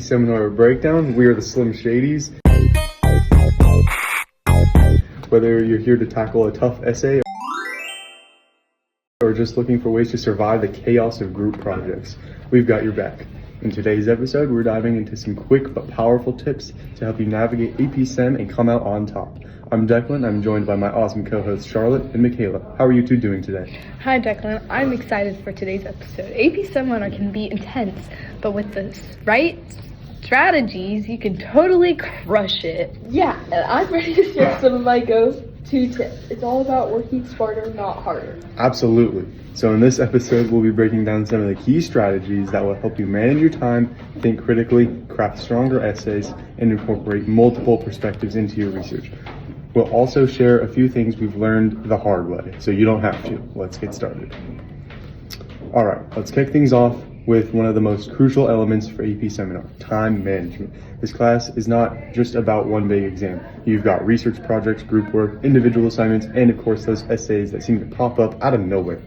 Seminar Breakdown. We are the Slim Shadys. Whether you're here to tackle a tough essay or just looking for ways to survive the chaos of group projects, we've got your back. In today's episode, we're diving into some quick but powerful tips to help you navigate AP Sem and come out on top. I'm Declan. I'm joined by my awesome co-hosts Charlotte and Michaela. How are you two doing today? Hi Declan, I'm excited for today's episode. AP Seminar can be intense, but with the right strategies, you can totally crush it. Yeah, and I'm ready to share some of my go-to tips. It's all about working smarter, not harder. Absolutely. So in this episode, we'll be breaking down some of the key strategies that will help you manage your time, think critically, craft stronger essays, and incorporate multiple perspectives into your research. We'll also share a few things we've learned the hard way, so you don't have to. Let's get started. All right, let's kick things off with one of the most crucial elements for AP Seminar, time management. This class is not just about one big exam. You've got research projects, group work, individual assignments, and of course those essays that seem to pop up out of nowhere.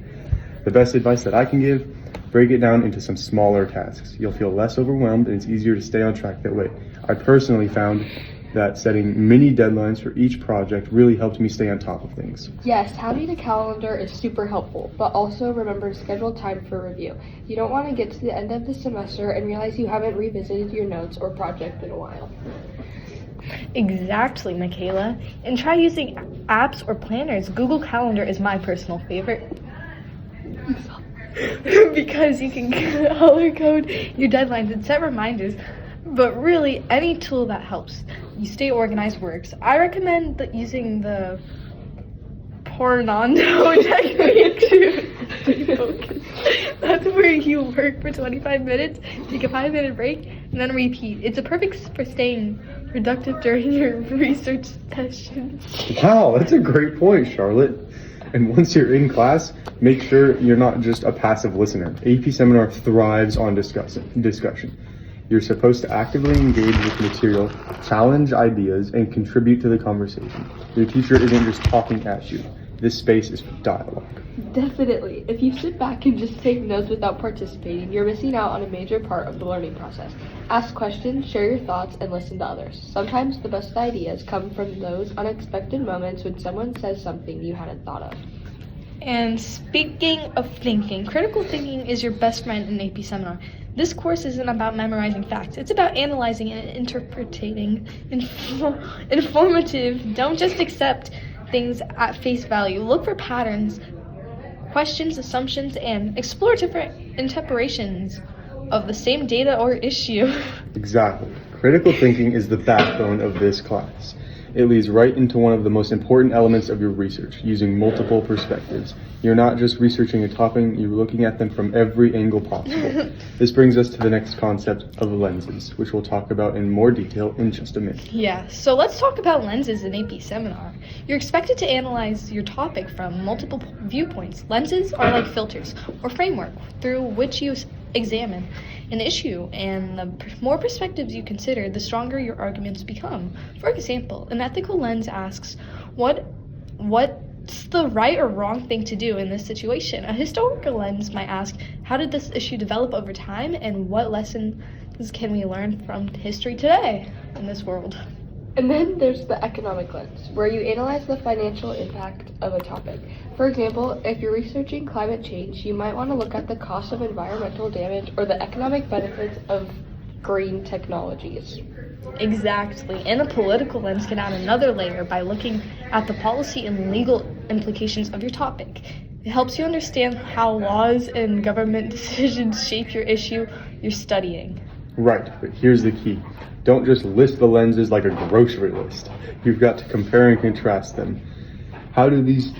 The best advice that I can give, break it down into some smaller tasks. You'll feel less overwhelmed and it's easier to stay on track that way. I personally found that setting mini deadlines for each project really helped me stay on top of things. Yes, having a calendar is super helpful, but also remember to schedule time for review. You don't want to get to the end of the semester and realize you haven't revisited your notes or project in a while. Exactly, Michaela. And try using apps or planners. Google Calendar is my personal favorite. Because you can color code your deadlines and set reminders. But really, any tool that helps you stay organized works. I recommend using the Portando technique to focus. That's where you work for 25 minutes, take a 5-minute break, and then repeat. It's a perfect for staying productive during your research sessions. Wow, that's a great point, Charlotte. And once you're in class, make sure you're not just a passive listener. AP Seminar thrives on discussion. You're supposed to actively engage with material, challenge ideas, and contribute to the conversation. Your teacher isn't just talking at you. This space is for dialogue. Definitely. If you sit back and just take notes without participating, you're missing out on a major part of the learning process. Ask questions, share your thoughts, and listen to others. Sometimes the best ideas come from those unexpected moments when someone says something you hadn't thought of. And speaking of thinking, critical thinking is your best friend in AP Seminar. This course isn't about memorizing facts. It's about analyzing and interpreting. Informative. Don't just accept things at face value. Look for patterns, questions, assumptions, and explore different interpretations of the same data or issue. Exactly. Critical thinking is the backbone of this class. It leads right into one of the most important elements of your research, using multiple perspectives. You're not just researching a topic, you're looking at them from every angle possible. This brings us to the next concept of lenses, which we'll talk about in more detail in just a minute. Yeah, so let's talk about lenses in AP Seminar. You're expected to analyze your topic from multiple viewpoints. Lenses are like filters or framework through which you examine an issue, and the more perspectives you consider, the stronger your arguments become. For example, an ethical lens asks, what's the right or wrong thing to do in this situation? A historical lens might ask, how did this issue develop over time, and what lessons can we learn from history today in this world? And then there's the economic lens, where you analyze the financial impact of a topic. For example, if you're researching climate change, you might want to look at the cost of environmental damage or the economic benefits of green technologies. Exactly. And a political lens can add another layer by looking at the policy and legal implications of your topic. It helps you understand how laws and government decisions shape your issue you're studying. Right, but here's the key. Don't just list the lenses like a grocery list. You've got to compare and contrast them. How do these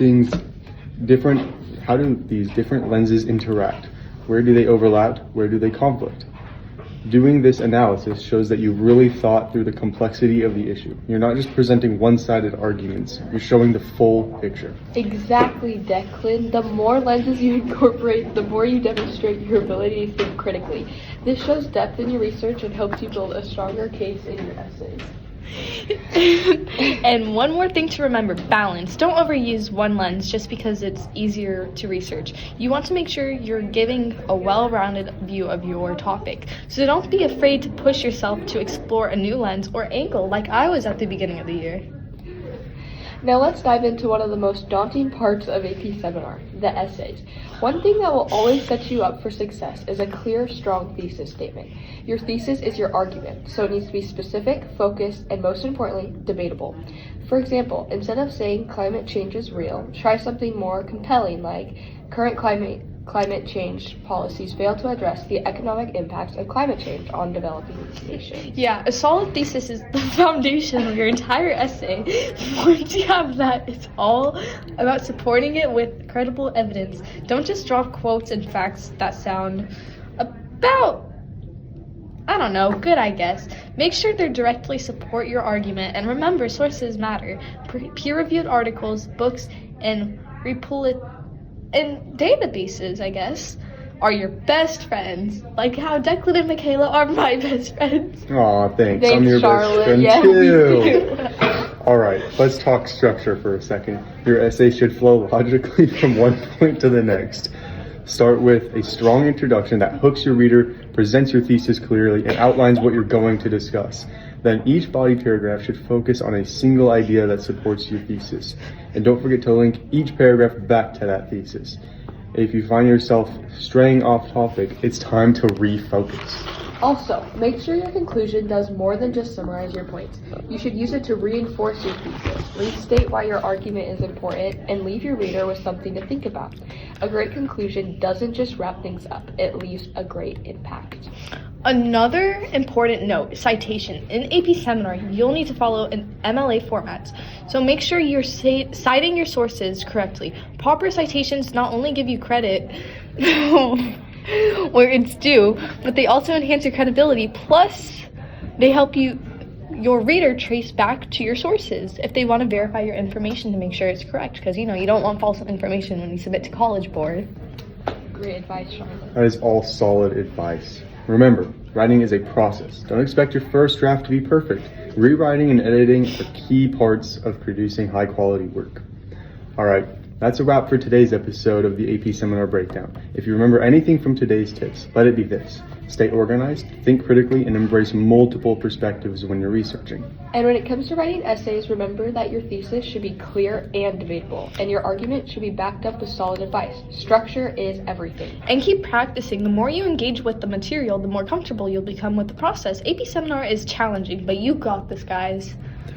different lenses interact? Where do they overlap? Where do they conflict? Doing this analysis shows that you really thought through the complexity of the issue. You're not just presenting one-sided arguments, you're showing the full picture. Exactly, Declan. The more lenses you incorporate, the more you demonstrate your ability to think critically. This shows depth in your research and helps you build a stronger case in your essays. And one more thing to remember, balance. Don't overuse one lens just because it's easier to research. You want to make sure you're giving a well-rounded view of your topic. So don't be afraid to push yourself to explore a new lens or angle like I was at the beginning of the year. Now let's dive into one of the most daunting parts of AP Seminar, the essays. One thing that will always set you up for success is a clear, strong thesis statement. Your thesis is your argument, so it needs to be specific, focused, and most importantly, debatable. For example, instead of saying climate change is real, try something more compelling like current climate change policies fail to address the economic impacts of climate change on developing nations. Yeah, a solid thesis is the foundation of your entire essay. Once you have that, it's all about supporting it with credible evidence. Don't just drop quotes and facts that sound good, I guess. Make sure they directly support your argument, and remember, sources matter. Peer-reviewed articles, books, and databases, I guess, are your best friends. Like how Declan and Michaela are my best friends. Aw, thanks. Thanks, I'm your Charlotte. best friend Yeah, too. All right, let's talk structure for a second. Your essay should flow logically from one point to the next. Start with a strong introduction that hooks your reader, presents your thesis clearly, and outlines what you're going to discuss. Then each body paragraph should focus on a single idea that supports your thesis. And don't forget to link each paragraph back to that thesis. If you find yourself straying off topic, it's time to refocus. Also, make sure your conclusion does more than just summarize your points. You should use it to reinforce your thesis, restate why your argument is important, and leave your reader with something to think about. A great conclusion doesn't just wrap things up, it leaves a great impact. Another important note, citation. In AP Seminar, you'll need to follow an MLA format, so make sure you're citing your sources correctly. Proper citations not only give you credit where it's due, but they also enhance your credibility, plus they help your reader trace back to your sources if they want to verify your information to make sure it's correct, because you don't want false information when you submit to College Board. Great advice, Charlotte. That is all solid advice. Remember, writing is a process. Don't expect your first draft to be perfect. Rewriting and editing are key parts of producing high quality work. All right, that's a wrap for today's episode of the AP Seminar Breakdown. If you remember anything from today's tips, let it be this. Stay organized, think critically, and embrace multiple perspectives when you're researching. And when it comes to writing essays, remember that your thesis should be clear and debatable, and your argument should be backed up with solid advice. Structure is everything. And keep practicing. The more you engage with the material, the more comfortable you'll become with the process. AP Seminar is challenging, but you got this, guys.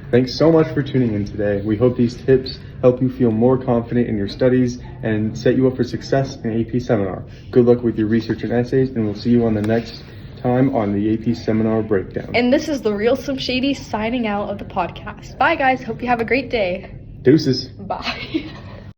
Thanks so much for tuning in today. We hope these tips help you feel more confident in your studies and set you up for success in AP Seminar. Good luck with your research and essays, and we'll see you on the next time on the AP Seminar Breakdown. And this is the Real Slim Shady signing out of the podcast. Bye, guys. Hope you have a great day. Deuces. Bye.